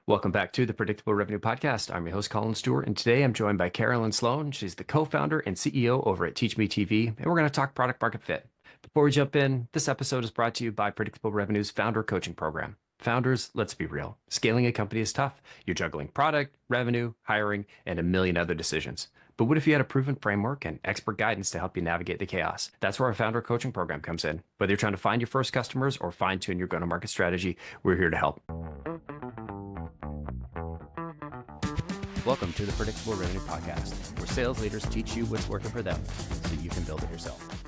Welcome back to the Predictable Revenue Podcast. I'm your host, Collin Stewart, and today I'm joined by Carolyn Sloan. She's the co-founder and CEO over at TeachMeTV, and we're going to talk product market fit. Before we jump in, this episode is brought to you by Predictable Revenue's Founder Coaching Program. Founders, let's be real. Scaling a company is tough. You're juggling product, revenue, hiring, and a million other decisions. But what if you had a proven framework and expert guidance to help you navigate the chaos? That's where our Founder Coaching Program comes in. Whether you're trying to find your first customers or fine-tune your go-to-market strategy, we're here to help. Welcome to the Predictable Revenue Podcast, where sales leaders teach you what's working for them so you can build it yourself.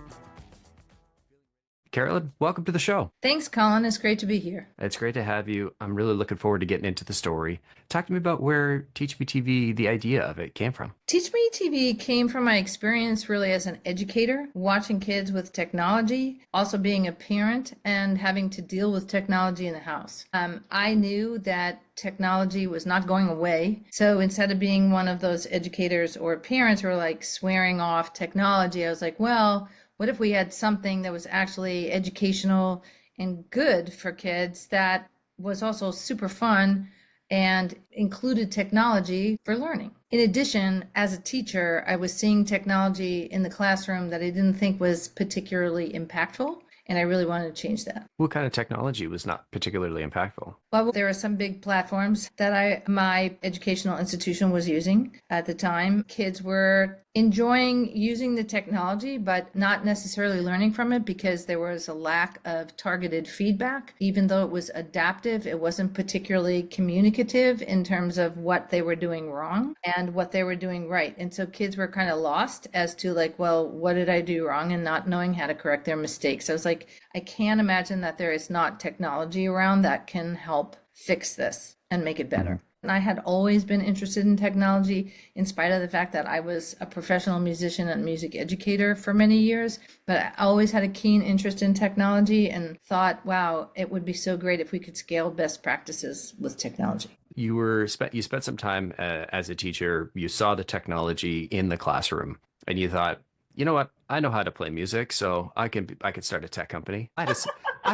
Carolyn, welcome to the show. Thanks, Collin. It's great to be here. It's great to have you. I'm really looking forward to getting into the story. Talk to me about where TeachMeTV, the idea of it, came from. TeachMeTV came from my experience really as an educator, watching kids with technology, also being a parent and having to deal with technology in the house. I knew that technology was not going away. So instead of being one of those educators or parents who are like swearing off technology, I was like, well, what if we had something that was actually educational and good for kids that was also super fun and included technology for learning? In addition, as a teacher, I was seeing technology in the classroom that I didn't think was particularly impactful, and I really wanted to change that. What kind of technology was not particularly impactful? Well, there are some big platforms that my educational institution was using at the time. Kids were enjoying using the technology, but not necessarily learning from it because there was a lack of targeted feedback. Even though it was adaptive, it wasn't particularly communicative in terms of what they were doing wrong and what they were doing right. And so kids were kind of lost as to like, well, what did I do wrong, and not knowing how to correct their mistakes. I was like, I can't imagine that there is not technology around that can help fix this and make it better. And I had always been interested in technology, in spite of the fact that I was a professional musician and music educator for many years. But I always had a keen interest in technology and thought, wow, it would be so great if we could scale best practices with technology. You spent some time as a teacher. You saw the technology in the classroom, and you thought, you know what? I know how to play music, so I could start a tech company. I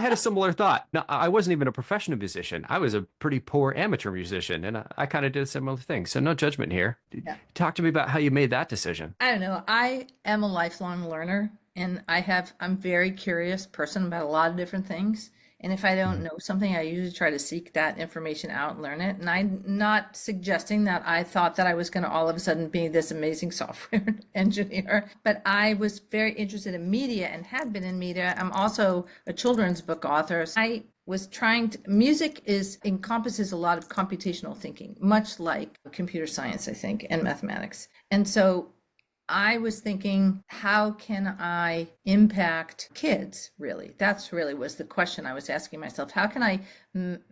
had a similar thought. Now, I wasn't even a professional musician. I was a pretty poor amateur musician, and I kind of did a similar thing. So no judgment here. Yeah. Talk to me about how you made that decision. I don't know. I am a lifelong learner, and I'm a very curious person about a lot of different things. And if I don't know something, I usually try to seek that information out and learn it. And I'm not suggesting that I thought that I was going to all of a sudden be this amazing software engineer, but I was very interested in media and had been in media. I'm also a children's book author. So I was music encompasses a lot of computational thinking, much like computer science, I think, and mathematics. And so I was thinking, how can I impact kids, really? That's really was the question I was asking myself. How can I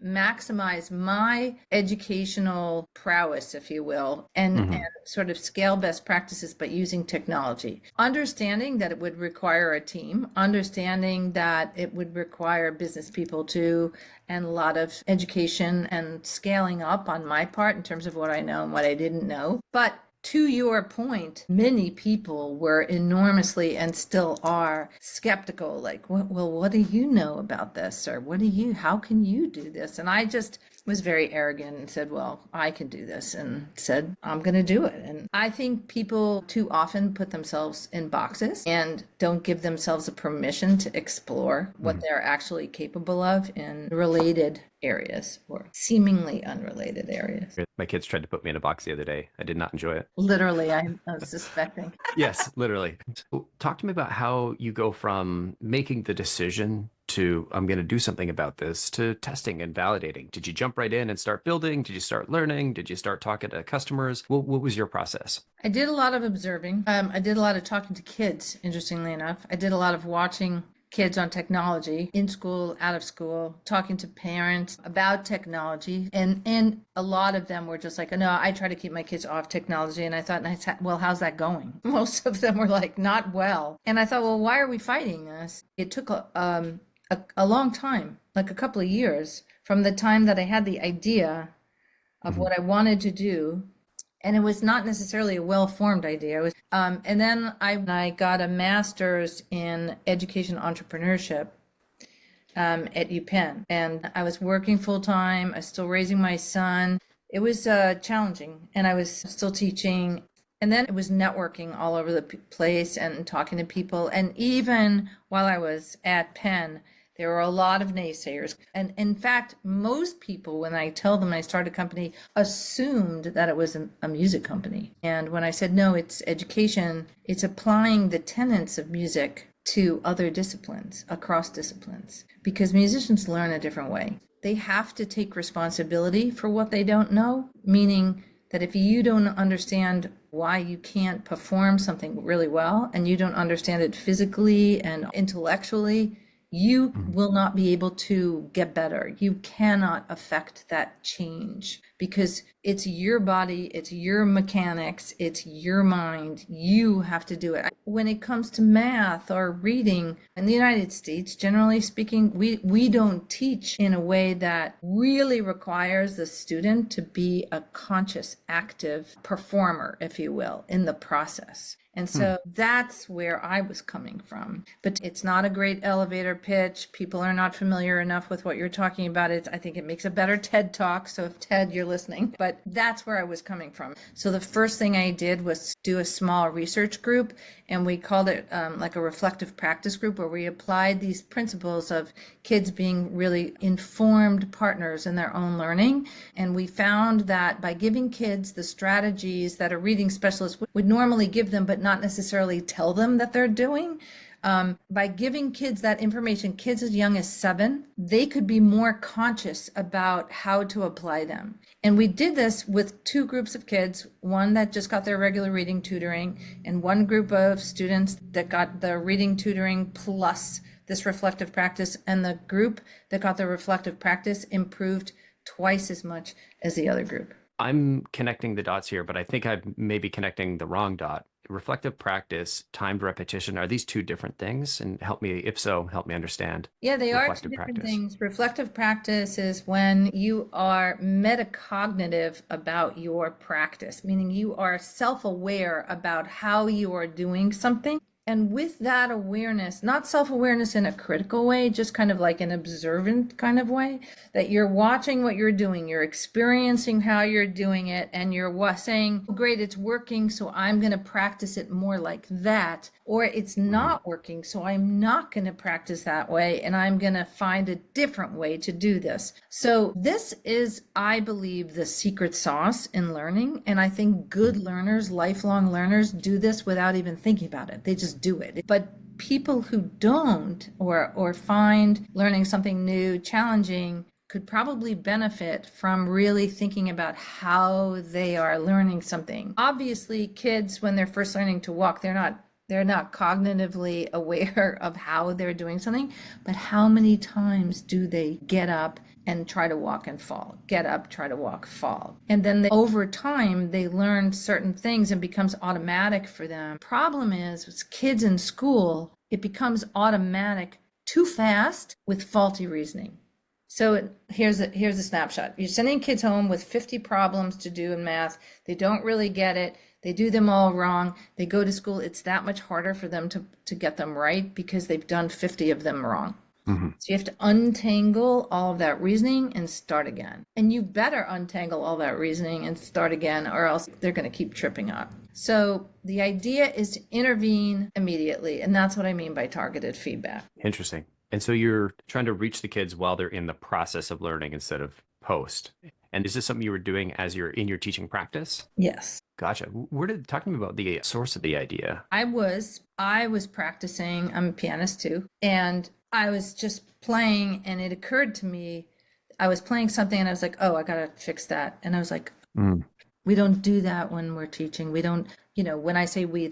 maximize my educational prowess, if you will, and sort of scale best practices by using technology? Understanding that it would require a team, understanding that it would require business people too, and a lot of education and scaling up on my part in terms of what I know and what I didn't know. But to your point, many people were enormously and still are skeptical, like, well, what do you know about this? Or how can you do this? And I just was very arrogant and said, well, I can do this, and said, I'm going to do it. And I think people too often put themselves in boxes and don't give themselves a permission to explore what they're actually capable of in related areas or seemingly unrelated areas. My kids tried to put me in a box the other day. I did not enjoy it. Literally, I'm suspecting. Yes, literally. So talk to me about how you go from making the decision to, I'm going to do something about this, to testing and validating. Did you jump right in and start building? Did you start learning? Did you start talking to customers? What was your process? I did a lot of observing. I did a lot of talking to kids, interestingly enough. I did a lot of watching kids on technology, in school, out of school, talking to parents about technology. And a lot of them were just like, no, I try to keep my kids off technology. And I thought, well, how's that going? Most of them were like, not well. And I thought, well, why are we fighting this? It took a long time, like a couple of years, from the time that I had the idea of what I wanted to do. And it was not necessarily a well-formed idea. And then I got a master's in education entrepreneurship at UPenn. And I was working full time. I was still raising my son. It was challenging, and I was still teaching. And then it was networking all over the place and talking to people. And even while I was at Penn, there were a lot of naysayers. And in fact, most people, when I tell them I started a company, assumed that it was a music company. And when I said, no, it's education, it's applying the tenets of music to other disciplines, across disciplines, because musicians learn a different way. They have to take responsibility for what they don't know, meaning that if you don't understand why you can't perform something really well, and you don't understand it physically and intellectually, you will not be able to get better. You cannot affect that change because it's your body, it's your mechanics, it's your mind. You have to do it. When it comes to math or reading in the United States, generally speaking, we don't teach in a way that really requires the student to be a conscious, active performer, if you will, in the process. And so that's where I was coming from. But it's not a great elevator pitch. People are not familiar enough with what you're talking about. I think it makes a better TED Talk. So if TED, you're listening, but that's where I was coming from. So the first thing I did was do a small research group, and we called it like a reflective practice group, where we applied these principles of kids being really informed partners in their own learning. And we found that by giving kids the strategies that a reading specialist would normally give them, but not necessarily tell them that they're doing, by giving kids that information, kids as young as 7, they could be more conscious about how to apply them. And we did this with 2 groups of kids, one that just got their regular reading tutoring, and one group of students that got the reading tutoring plus this reflective practice. And the group that got the reflective practice improved twice as much as the other group. I'm connecting the dots here, but I think I'm maybe connecting the wrong dot. Reflective practice, timed repetition, are these 2 different things? And help me, if so, help me understand. Yeah, they are 2 different things. Reflective practice is when you are metacognitive about your practice, meaning you are self-aware about how you are doing something. And with that awareness, not self-awareness in a critical way, just kind of like an observant kind of way, that you're watching what you're doing, you're experiencing how you're doing it, and you're saying, great, it's working, so I'm going to practice it more like that. Or it's not working, so I'm not going to practice that way, and I'm going to find a different way to do this. So this is, I believe, the secret sauce in learning. And I think good learners, lifelong learners, do this without even thinking about it. They just do it. But people who don't, or find learning something new challenging, could probably benefit from really thinking about how they are learning something. Obviously, kids, when they're first learning to walk, they're not cognitively aware of how they're doing something, but how many times do they get up and try to walk and fall, get up, try to walk, fall. And then over time, they learn certain things and becomes automatic for them. Problem is, with kids in school, it becomes automatic too fast with faulty reasoning. So here's a snapshot. You're sending kids home with 50 problems to do in math. They don't really get it. They do them all wrong. They go to school. It's that much harder for them to get them right because they've done 50 of them wrong. So you have to untangle all of that reasoning and start again. And you better untangle all that reasoning and start again, or else they're going to keep tripping up. So the idea is to intervene immediately. And that's what I mean by targeted feedback. Interesting. And so you're trying to reach the kids while they're in the process of learning instead of post. And is this something you were doing as you're in your teaching practice? Yes. Gotcha. Talk to me about the source of the idea. I was practicing. I'm a pianist too. And I was just playing, and it occurred to me, I was playing something and I was like, oh, I got to fix that. And I was like, we don't do that when we're teaching. We don't, when I say we,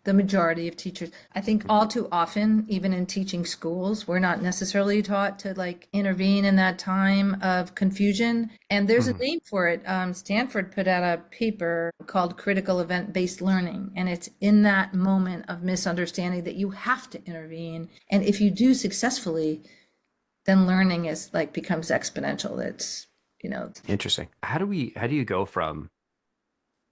the majority of teachers, I think all too often, even in teaching schools, we're not necessarily taught to intervene in that time of confusion. And there's a name for it. Stanford put out a paper called critical event-based learning. And it's in that moment of misunderstanding that you have to intervene. And if you do successfully, then learning becomes exponential. It's, Interesting. How do you go from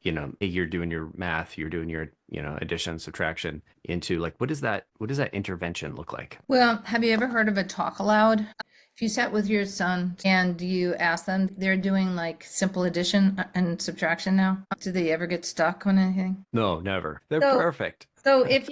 hey, you're doing your math, you're doing your, addition, subtraction, into like, what does that intervention look like? Well, have you ever heard of a talk aloud? If you sat with your son and you ask them, they're doing like simple addition and subtraction now. Do they ever get stuck on anything? No, never. They're So, perfect. so if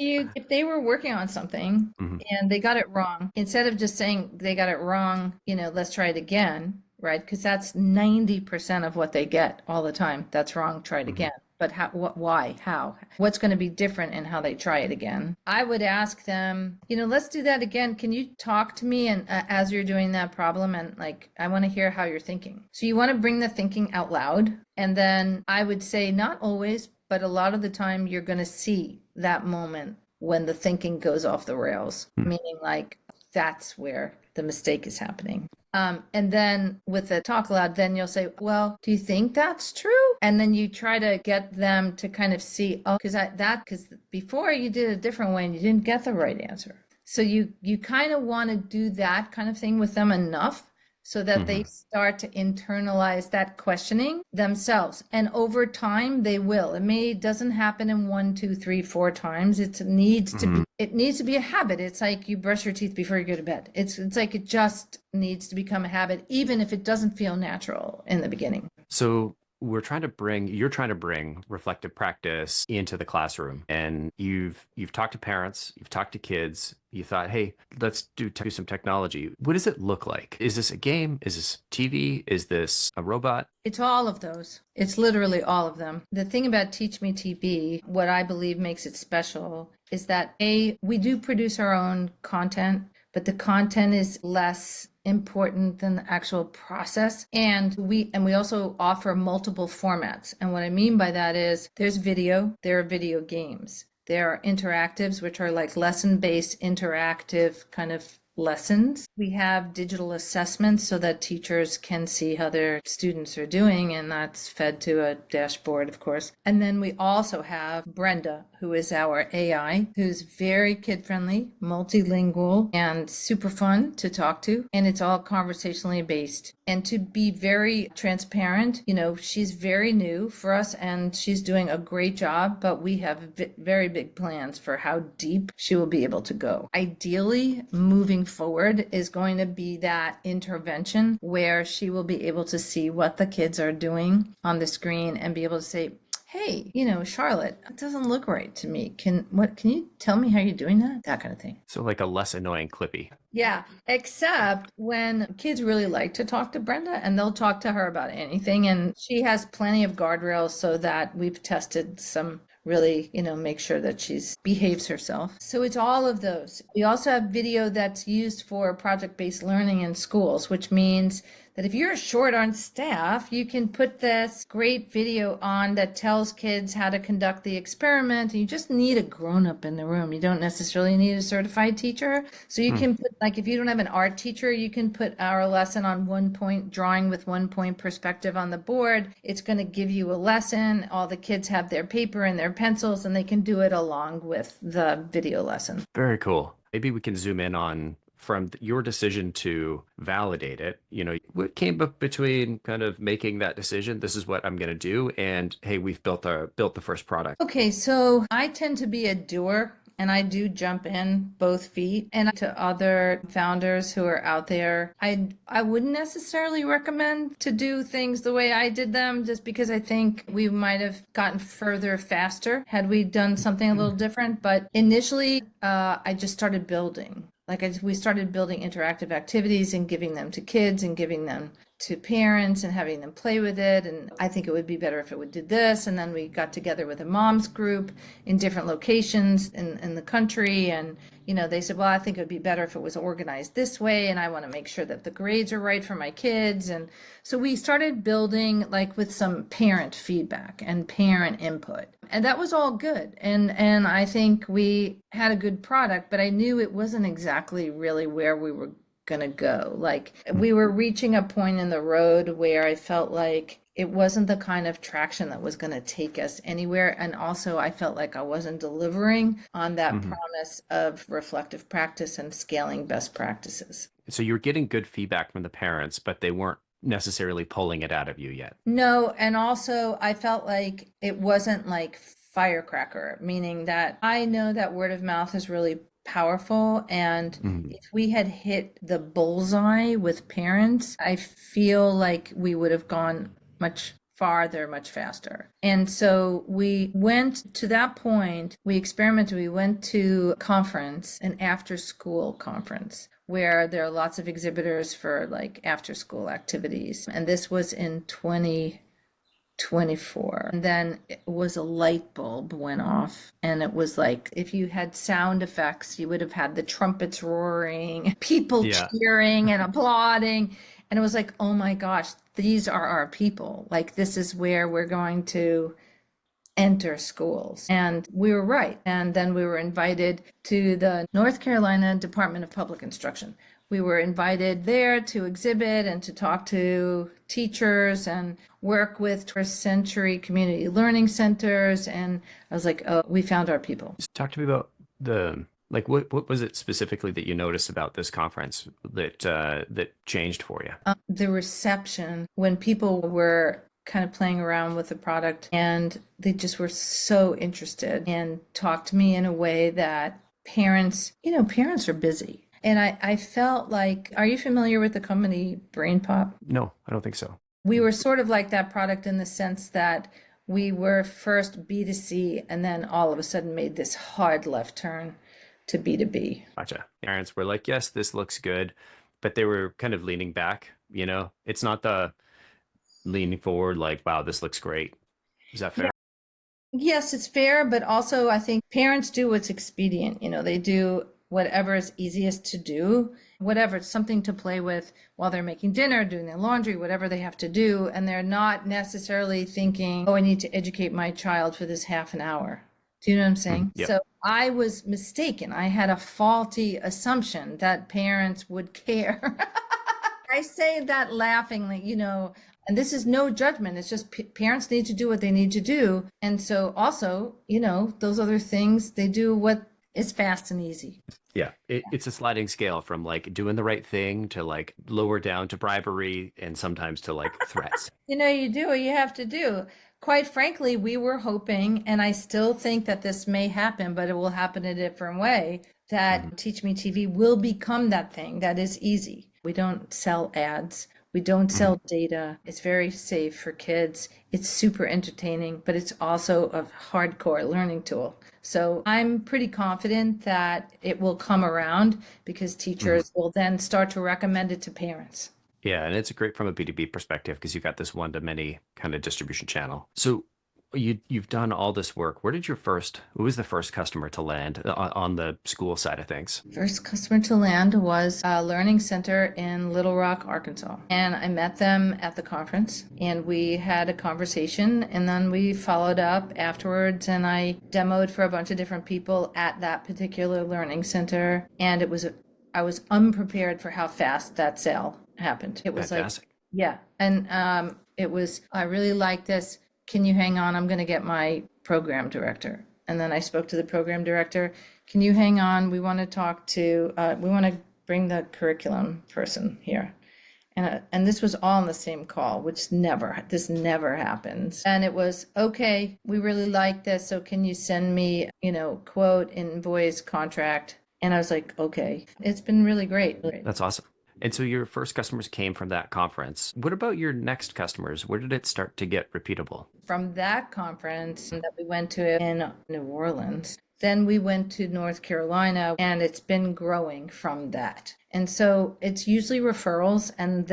they were working on something Mhm. and they got it wrong, instead of just saying they got it wrong, let's try it again, right? Because that's 90% of what they get all the time. That's wrong, try it Mhm. again. But how, why, how? What's going to be different in how they try it again? I would ask them, let's do that again. Can you talk to me and as you're doing that problem and like I want to hear how you're thinking. So you want to bring the thinking out loud. And then I would say not always, but a lot of the time you're going to see that moment when the thinking goes off the rails, Hmm. meaning like that's where the mistake is happening. And then with the talk aloud, then you'll say, well, do you think that's true? And then you try to get them to kind of see, oh, because before you did it a different way and you didn't get the right answer. So you kind of want to do that kind of thing with them enough so that they Mhm. start to internalize that questioning themselves. And over time, they will. Doesn't happen in 1, 2, 3, 4 times. Mhm. It needs to be a habit. It's like you brush your teeth before you go to bed. It's like it just needs to become a habit, even if it doesn't feel natural in the beginning. So you're trying to bring reflective practice into the classroom, and you've talked to parents, you've talked to kids, you thought, hey, let's do some technology. What does it look like? Is this a game? Is this TV? Is this a robot? It's all of those. It's literally all of them. The thing about TeachMeTV, what I believe makes it special is that we do produce our own content, but the content is less important than the actual process. And we also offer multiple formats. And what I mean by that is there are video games. There are interactives, which are like lesson-based interactive kind of lessons. We have digital assessments so that teachers can see how their students are doing, and that's fed to a dashboard, of course. And then we also have Brenda, who is our AI, who's very kid-friendly, multilingual, and super fun to talk to. And it's all conversationally based. And to be very transparent, she's very new for us and she's doing a great job, but we have very big plans for how deep she will be able to go. Ideally, moving forward is going to be that intervention where she will be able to see what the kids are doing on the screen and be able to say, hey, Charlotte, it doesn't look right to me. Can you tell me how you're doing that? That kind of thing. So like a less annoying Clippy. Yeah, except when kids really like to talk to Brenda and they'll talk to her about anything. And she has plenty of guardrails so that we've tested some really, make sure that she's behaves herself. So it's all of those. We also have video that's used for project-based learning in schools, which means that if you're short on staff, you can put this great video on that tells kids how to conduct the experiment. You just need a grown-up in the room. You don't necessarily need a certified teacher. So you Hmm. can put, like, if you don't have an art teacher, you can put our lesson on 1 point, drawing with 1 point perspective on the board. It's going to give you a lesson. All the kids have their paper and their pencils, and they can do it along with the video lesson. Very cool. Maybe we can zoom in on from your decision to validate it, what came up between kind of making that decision, this is what I'm going to do, and hey, we've built the first product. Okay, so I tend to be a doer and I do jump in both feet. And to other founders who are out there, I wouldn't necessarily recommend to do things the way I did them, just because I think we might have gotten further faster had we done something a little different. But initially, I just started building. We started building interactive activities and giving them to kids and giving them to parents and having them play with it. And I think it would be better if it would do this. And then we got together with a mom's group in different locations in the country. And, they said, well, I think it would be better if it was organized this way. And I want to make sure that the grades are right for my kids. And so we started building with some parent feedback and parent input. And that was all good. And I think we had a good product, but I knew it wasn't exactly really where we were going to go. We were reaching a point in the road where I felt like it wasn't the kind of traction that was going to take us anywhere. And also I felt like I wasn't delivering on that Mhm. promise of reflective practice and scaling best practices. So you're getting good feedback from the parents, but they weren't necessarily pulling it out of you yet. No, and also I felt like it wasn't like firecracker, meaning that I know that word of mouth is really powerful. And Mhm. if we had hit the bullseye with parents, I feel like we would have gone much farther, much faster. And so we went to that point, we experimented, we went to a conference, an after school conference, where there are lots of exhibitors for like after school activities. And this was in 2024. And then it was a light bulb went off, and it was like if you had sound effects, you would have had the trumpets roaring, people Yeah. cheering and applauding. And it was like, oh my gosh, these are our people. Like, this is where we're going to enter schools. And we were right. And then we were invited to the North Carolina Department of Public Instruction. We were invited there to exhibit and to talk to teachers and work with first century community learning centers. And I was like, oh, we found our people. Just talk to me about the like what was it specifically that you noticed about this conference that that changed for you? The reception when people were kind of playing around with the product, and they just were so interested and talked to me in a way that parents, parents are busy. And I felt like, are you familiar with the company Brain Pop? No, I don't think so. We were sort of like that product in the sense that we were first B2C and then all of a sudden made this hard left turn to B2B. Gotcha. Parents were like, yes, this looks good, but they were kind of leaning back, It's not the leaning forward like, wow, this looks great. Is that fair? Yes, it's fair, but also I think parents do what's expedient. They do whatever is easiest to do, whatever, it's something to play with while they're making dinner, doing their laundry, whatever they have to do. And they're not necessarily thinking, oh, I need to educate my child for this half an hour. Do you know what I'm saying? Yep. So I was mistaken. I had a faulty assumption that parents would care. I say that laughingly, and this is no judgment. It's just parents need to do what they need to do. And so also, those other things, they do what is fast and easy. Yeah. It's a sliding scale from like doing the right thing to like lower down to bribery and sometimes to like threats. You do what you have to do. Quite frankly, we were hoping, and I still think that this may happen, but it will happen a different way, that TeachMeTV will become that thing that is easy. We don't sell ads. We don't sell data. It's very safe for kids. It's super entertaining, but it's also a hardcore learning tool. So I'm pretty confident that it will come around because teachers will then start to recommend it to parents. Yeah, and it's great from a B2B perspective because you've got this one-to-many kind of distribution channel. So you've done all this work. Who was the first customer to land on the school side of things? First customer to land was a learning center in Little Rock, Arkansas. And I met them at the conference and we had a conversation, and then we followed up afterwards, and I demoed for a bunch of different people at that particular learning center. And I was unprepared for how fast that sale happened. It was Fantastic. like, yeah. And it was, I really like this. Can you hang on? I'm going to get my program director. And then I spoke to the program director. Can you hang on? We want to talk to, we want to bring the curriculum person here. And this was all in the same call, which this never happens. And it was, okay, we really like this. So can you send me, quote, invoice, contract? And I was like, okay, it's been really great. That's awesome. And so your first customers came from that conference. What about your next customers? Where did it start to get repeatable? From that conference that we went to in New Orleans, then we went to North Carolina, and it's been growing from that. And so it's usually referrals. And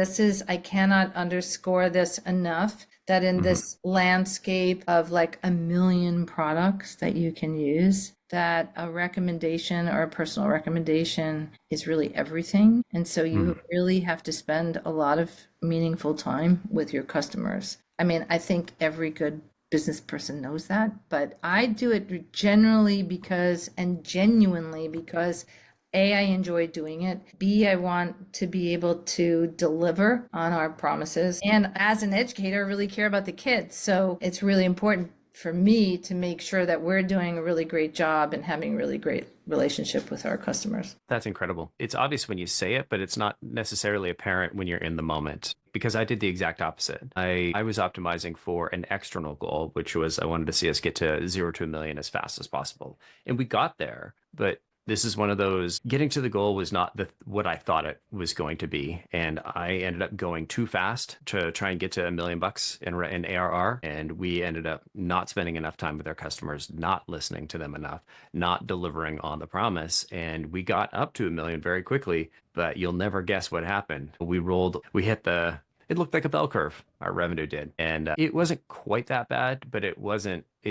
I cannot underscore this enough, that in this landscape of like a million products that you can use, that a recommendation or a personal recommendation is really everything. And so you really have to spend a lot of meaningful time with your customers. I mean, I think every good business person knows that, but I do it genuinely because A, I enjoy doing it. B, I want to be able to deliver on our promises. And as an educator, I really care about the kids. So it's really important for me to make sure that we're doing a really great job and having a really great relationship with our customers. That's incredible. It's obvious when you say it, but it's not necessarily apparent when you're in the moment. because I did the exact opposite. I was optimizing for an external goal, which was I wanted to see us get to 0 to 1 million as fast as possible. And we got there, but this is one of those getting to the goal was not what I thought it was going to be. And I ended up going too fast to try and get to $1 million in ARR. And we ended up not spending enough time with our customers, not listening to them enough, not delivering on the promise. And we got up to 1 million very quickly, but you'll never guess what happened. We hit it looked like a bell curve, our revenue did. And it wasn't quite that bad, but it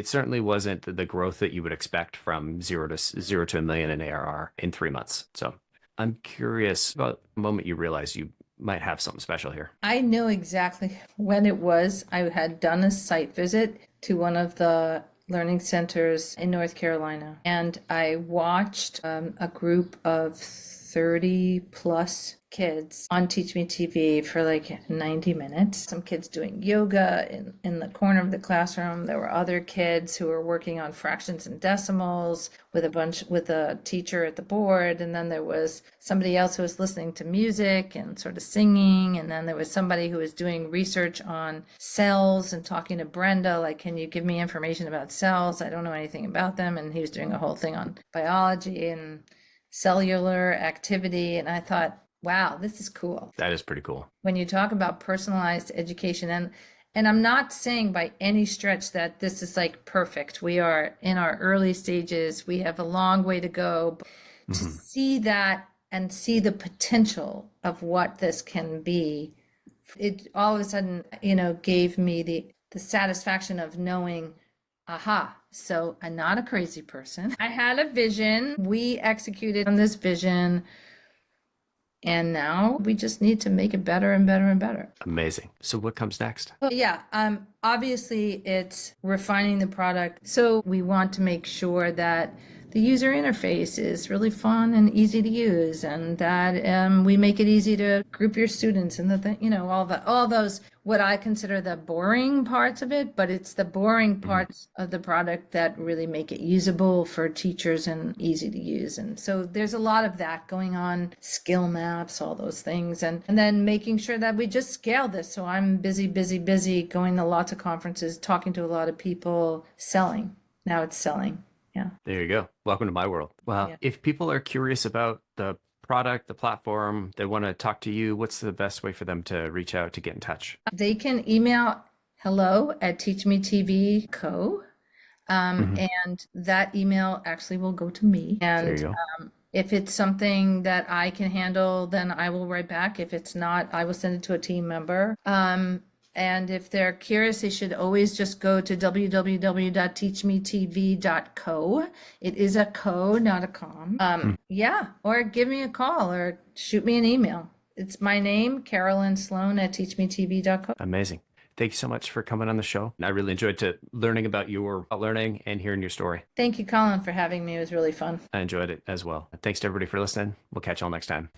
certainly wasn't the growth that you would expect from 0 to 1 million in ARR in 3 months. So I'm curious about the moment you realized you might have something special here. I know exactly when it was. I had done a site visit to one of the learning centers in North Carolina, and I watched a group of 30 plus kids on TeachMeTV for like 90 minutes. Some kids doing yoga in the corner of the classroom. There were other kids who were working on fractions and decimals with a teacher at the board. And then there was somebody else who was listening to music and sort of singing. And then there was somebody who was doing research on cells and talking to Brenda, like, can you give me information about cells? I don't know anything about them. And he was doing a whole thing on biology and cellular activity. And I thought, wow, this is cool. That is pretty cool. When you talk about personalized education, and I'm not saying by any stretch that this is like perfect. We are in our early stages. We have a long way to go. To see that and see the potential of what this can be, it all of a sudden, gave me the satisfaction of knowing, aha, so I'm not a crazy person. I had a vision. We executed on this vision. And now we just need to make it better and better and better. Amazing. So what comes next? Well, yeah, obviously it's refining the product. So we want to make sure that the user interface is really fun and easy to use, and that we make it easy to group your students and all those what I consider the boring parts of it, but it's the boring parts of the product that really make it usable for teachers and easy to use. And so there's a lot of that going on, skill maps, all those things, and then making sure that we just scale this. So I'm busy going to lots of conferences, talking to a lot of people, selling. Now it's selling. Yeah. There you go. Welcome to my world. Well, Yeah. If people are curious about the product, the platform, they want to talk to you, what's the best way for them to reach out to get in touch? They can email hello@teachmetv.co. And that email actually will go to me. There you And go. if it's something that I can handle, then I will write back. If it's not, I will send it to a team member. And if they're curious, they should always just go to www.teachmetv.co. It is a co, not a com. Yeah, or give me a call or shoot me an email. It's my name, Carolyn Sloan at teachmetv.co. Amazing. Thank you so much for coming on the show. I really enjoyed learning about your learning and hearing your story. Thank you, Collin, for having me. It was really fun. I enjoyed it as well. Thanks to everybody for listening. We'll catch you all next time.